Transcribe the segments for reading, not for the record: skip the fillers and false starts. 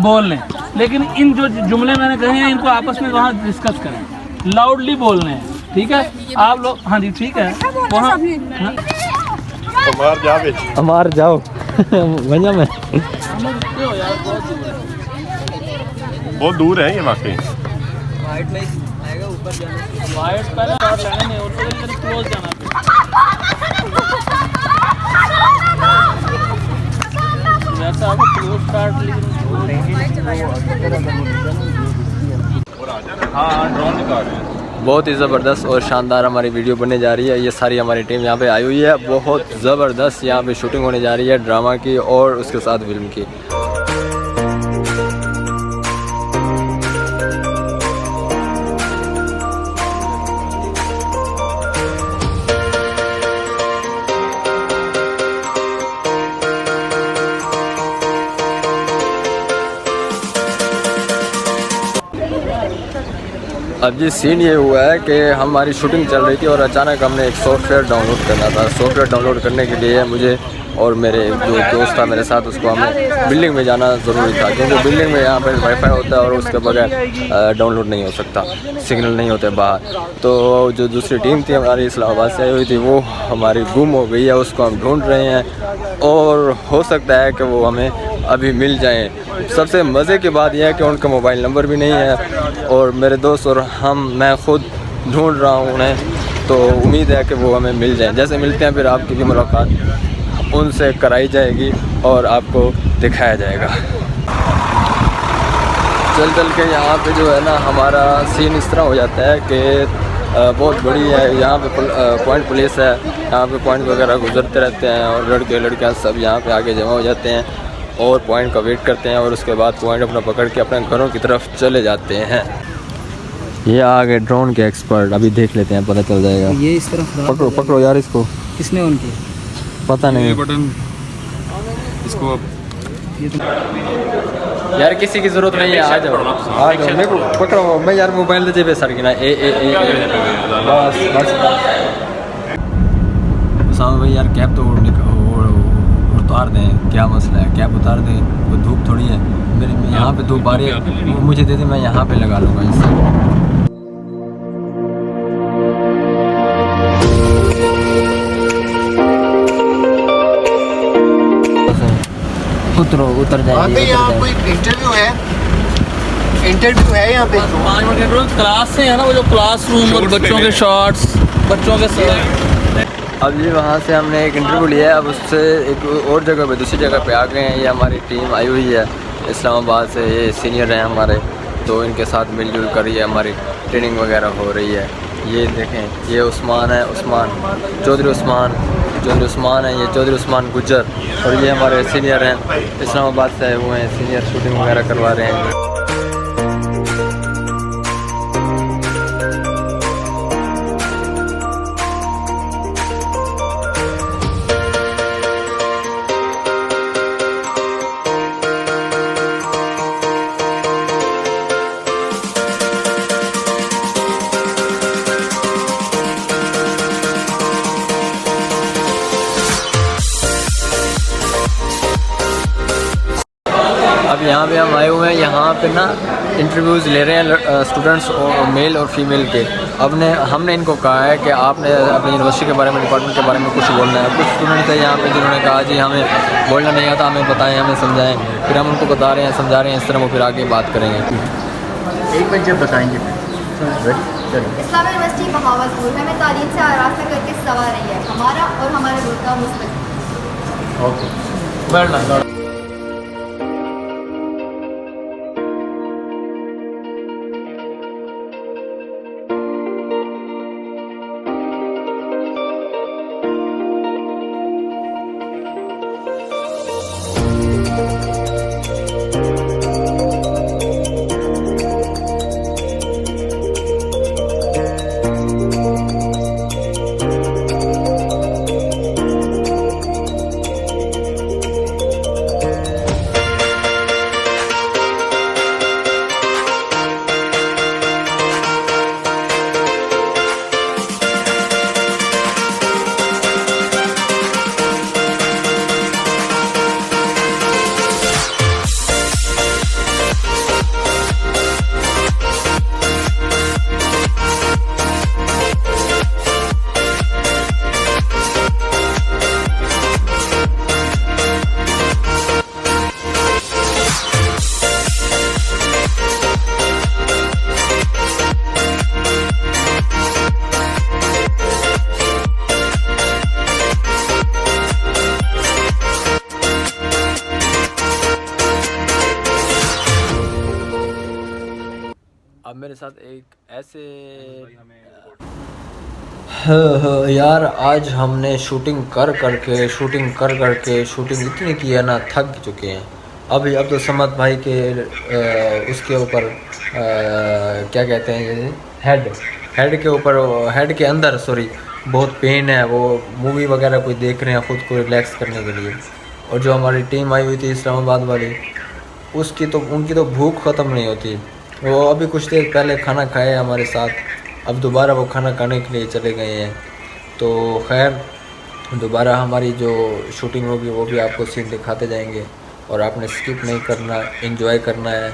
बोल लें, लेकिन इन जो जुमले मैंने कहे हैं इनको आपस में वहाँ डिस्कस करें, लाउडली बोलने हैं, ठीक है आप लोग। हाँ जी ठीक है, वहाँ हमार जाओ भैया मैं बहुत दूर है ये वाकई। वाइट में आएगा ऊपर जाना, वाइट पहले शॉट लेना नहीं और फिर क्लोज जाना। वैसा आपको क्लोज शॉट हाँ ड्रोन निकाल रहे हैं। बहुत ही ज़बरदस्त और शानदार हमारी वीडियो बनने जा रही है। ये सारी हमारी टीम यहाँ पे आई हुई है। बहुत ज़बरदस्त यहाँ पे शूटिंग होने जा रही है ड्रामा की और उसके साथ फिल्म की। अब जी सीन ये हुआ है कि हमारी शूटिंग चल रही थी और अचानक हमने एक सॉफ्टवेयर डाउनलोड करना था। सॉफ्टवेयर डाउनलोड करने के लिए मुझे और मेरे जो दोस्त था मेरे साथ, उसको हमें बिल्डिंग में जाना ज़रूरी था, क्योंकि बिल्डिंग में यहाँ पर वाईफाई होता है और उसके बगैर डाउनलोड नहीं हो सकता, सिग्नल नहीं होते बाहर। तो जो दूसरी टीम थी हमारी इस्लामाबाद से आई हुई थी, वो हमारी गुम हो गई है, उसको हम ढूंढ रहे हैं और हो सकता है कि वो हमें अभी मिल जाएं। सबसे मज़े की बात यह है कि उनका मोबाइल नंबर भी नहीं है और मेरे दोस्त और मैं ख़ुद ढूंढ रहा हूँ उन्हें, तो उम्मीद है कि वो हमें मिल जाएं। जैसे मिलते हैं फिर आपकी भी मुलाकात उनसे कराई जाएगी और आपको दिखाया जाएगा। चल के यहाँ पे जो है ना हमारा सीन इस तरह हो जाता है कि बहुत बड़ी है यहाँ पे पॉइंट पुलिस है, यहाँ पे पॉइंट वगैरह गुजरते रहते हैं और लड़के लड़कियाँ सब यहाँ पे आगे जमा हो जाते हैं और पॉइंट का वेट करते हैं और उसके बाद पॉइंट अपना पकड़ के अपने घरों की तरफ चले जाते हैं। ये आ गए ड्रोन के एक्सपर्ट, अभी देख लेते हैं, पता चल जाएगा। ये इस तरफ पकड़ो पकड़ो यार इसको। किसने ऑन किया पता नहीं बटन इसको यार, किसी की ज़रूरत नहीं है, आ जाओ मेरे को पकड़ो। मैं यार मोबाइल दे पे सर गिना बस साहब भाई यार कैब तो उतार दें, क्या मसला है, कैब उतार दें, वो धूप थोड़ी है। मेरे यहाँ पे धूप आ रही है, मुझे दे दे, मैं यहाँ पे लगा लूँगा इससे। उतरो उतर जाएंगे। यहाँ कोई इंटरव्यू है यहाँ पे 5 मिनट क्लास से है ना, वो जो क्लासरूम और बच्चों के शॉट्स, बच्चों के अब जी वहाँ से हमने एक इंटरव्यू लिया है, अब उससे एक और जगह पे दूसरी जगह पे आ गए हैं। ये हमारी टीम आई हुई है इस्लामाबाद से, ये सीनियर हैं हमारे, तो इनके साथ मिलजुल कर ये हमारी ट्रेनिंग वगैरह हो रही है। ये देखें, ये उस्मान है, चौधरी उस्मान है, ये चौधरी उस्मान गुज्जर, और ये हमारे सीनियर हैं इस्लामाबाद से आए हुए हैं, सीनियर शूटिंग वगैरह करवा रहे हैं। अब यहाँ पे हम आए हुए हैं, यहाँ पे ना इंटरव्यूज़ ले रहे हैं स्टूडेंट्स और मेल और फीमेल के। हमने इनको कहा है कि आपने अपनी यूनिवर्सिटी के बारे में, डिपार्टमेंट के बारे में कुछ बोलना है। कुछ स्टूडेंट्स हैं यहाँ पे जिन्होंने कहा जी हमें बोलना नहीं आता, हमें बताएं, हमें समझाएं। फिर हम उनको बता रहे हैं, समझा रहे हैं, इस तरह वो फिर आगे बात करेंगे। एक मिनट जब बताएंगे। इस्लाम यूनिवर्सिटी बहावलपुर हमें तालीम से आरास्ता करके सवा रही है, हमारा और हमारे मुल्क का मुस्तकबिल। ओके अब मेरे साथ एक ऐसे यार आज हमने शूटिंग कर करके शूटिंग इतनी की है ना, थक चुके हैं। अब तो समद भाई के उसके ऊपर क्या कहते हैं, हेड के ऊपर, हेड के अंदर सॉरी, बहुत पेन है। वो मूवी वगैरह कोई देख रहे हैं ख़ुद को रिलैक्स करने के लिए। और जो हमारी टीम आई हुई थी इस्लामाबाद वाली, उनकी तो भूख ख़त्म नहीं होती। वो अभी कुछ देर पहले खाना खाए हमारे साथ, अब दोबारा वो खाना खाने के लिए चले गए हैं। तो खैर दोबारा हमारी जो शूटिंग होगी वो भी आपको सीन दिखाते जाएंगे, और आपने स्किप नहीं करना, एंजॉय करना है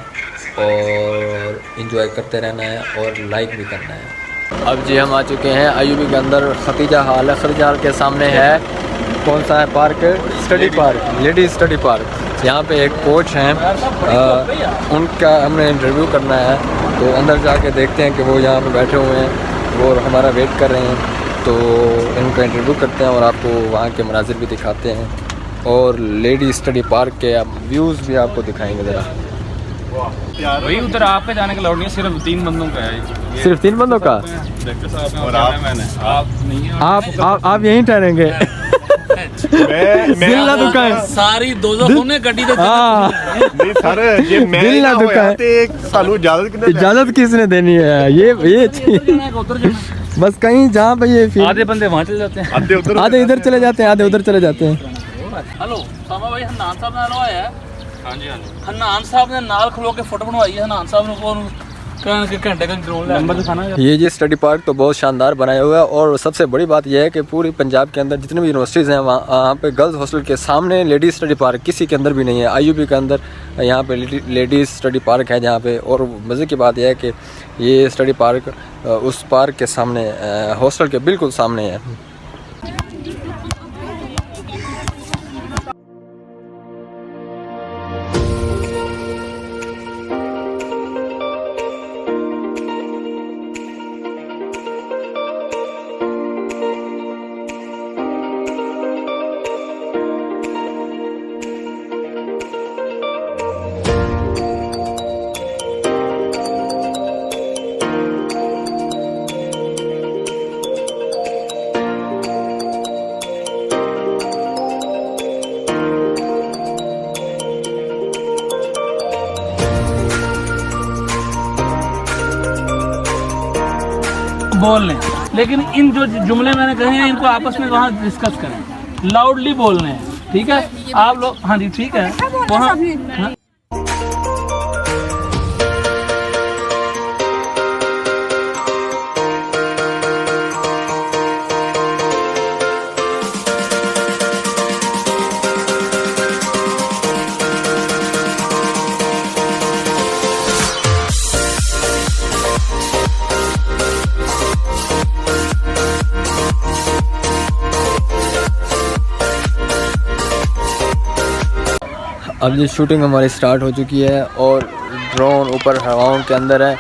और एंजॉय करते रहना है और लाइक भी करना है। अब जी हम आ चुके हैं आईयूबी के अंदर। खतीजा हॉल है, खतीजा हॉल के सामने है कौन सा है park, study park, ladies study park. यहाँ पे एक कोच हैं, उनका हमने इंटरव्यू करना है, तो अंदर जाके देखते हैं कि वो यहाँ पे बैठे हुए हैं, वो हमारा वेट कर रहे हैं। तो इनका इंटरव्यू करते हैं और आपको वहाँ के मनाजिर भी दिखाते हैं, और लेडी स्टडी पार्क के व्यूज़ भी आपको दिखाएंगे ज़रा। वही उधर आपके जाने का लाउड नहीं है, सिर्फ 3 बंदों का है। सिर्फ 3 बंदों का? डायरेक्टर साहब और आप नहीं है। आप यहीं ठहरेंगे? दिल ना दुखाए, सारी दोज़ख ने गड्डी तो नहीं सर, ये मैं दिल ना दुखाए, सानू इजाजत किसने देनी है? ये बस कहीं जहाँ पे ये आधे बंदे वहाँ चले जाते हैं, आधे इधर चले जाते हैं, आधे उधर चले जाते हैं। हेलो सामा भाई, हन्नान साहब ने आया है। हाँ जी, हाँ जी। हन्नान साहब ने नाल खलो के फोटो बनवाई है। हन्नान साहब ने घंटे का नंबर दिखाना है। ये जी स्टडी पार्क तो बहुत शानदार बनाया हुआ है, और सबसे बड़ी बात यह है कि पूरी पंजाब के अंदर जितनी भी यूनिवर्सिटीज़ हैं वहाँ पे गर्ल्स हॉस्टल के सामने लेडीज़ स्टडी पार्क किसी के अंदर भी नहीं है। आईयूबी के अंदर यहाँ पे लेडीज़ स्टडी पार्क है जहाँ पे, और मज़े की बात यह है कि ये स्टडी पार्क उस पार्क के सामने, हॉस्टल के बिल्कुल सामने है। बोल लें, लेकिन इन जो जुमले मैंने कहे हैं इनको आपस में वहाँ डिस्कस करें, लाउडली बोलने हैं, ठीक है आप लोग? हाँ जी ठीक है वहाँ। हाँ? अब ये शूटिंग हमारी स्टार्ट हो चुकी है, और ड्रोन ऊपर हवाओं के अंदर है,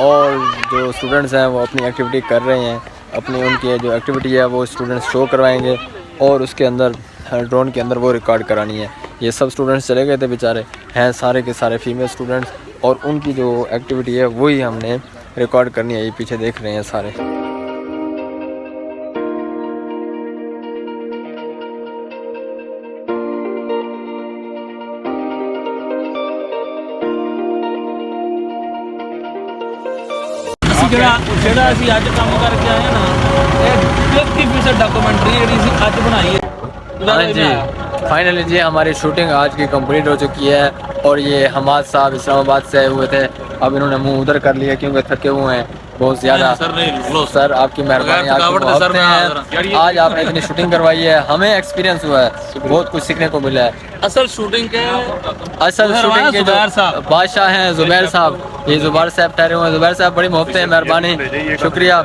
और जो स्टूडेंट्स हैं वो अपनी एक्टिविटी कर रहे हैं। अपनी उनकी जो एक्टिविटी है वो स्टूडेंट्स शो करवाएंगे, और उसके अंदर ड्रोन के अंदर वो रिकॉर्ड करानी है। ये सब स्टूडेंट्स चले गए थे बेचारे, हैं सारे के सारे फीमेल स्टूडेंट्स, और उनकी जो एक्टिविटी है वही हमने रिकॉर्ड करनी है। ये पीछे देख रहे हैं सारे। ਜਿਹੜਾ ਅਸੀਂ ਅੱਜ ਕੰਮ ਕਰਕੇ ਆਏ ਨਾ, ਇਹ 50% ਡਾਕੂਮੈਂਟਰੀ ਜਿਹੜੀ ਅਸੀਂ ਅੱਜ ਬਣਾਈ ਹੈ। हाँ जी, फाइनली जी हमारी शूटिंग आज की कंप्लीट हो चुकी है, और ये हमाद साहब इस्लामाबाद से आए हुए थे। अब इन्होंने मुंह उधर कर लिया क्योंकि थके हुए हैं बहुत ज़्यादा। सर आपकी मेहरबानी, आज आपने इतनी शूटिंग करवाई है, हमें एक्सपीरियंस हुआ है, बहुत कुछ सीखने को मिला है। असल शूटिंग के जो बादशाह हैं ज़ुबैर साहब, ये ज़ुबैर साहब ठहरे हुए हैं। ज़ुबैर साहब बड़ी मोहब्बत है, मेहरबानी, शुक्रिया।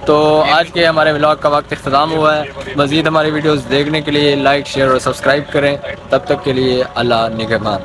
तो आज के हमारे व्लॉग का वक्त इख्तिताम हुआ है। मज़ीद हमारी वीडियोस देखने के लिए लाइक, शेयर और सब्सक्राइब करें। तब तक के लिए अल्लाह निगहबान।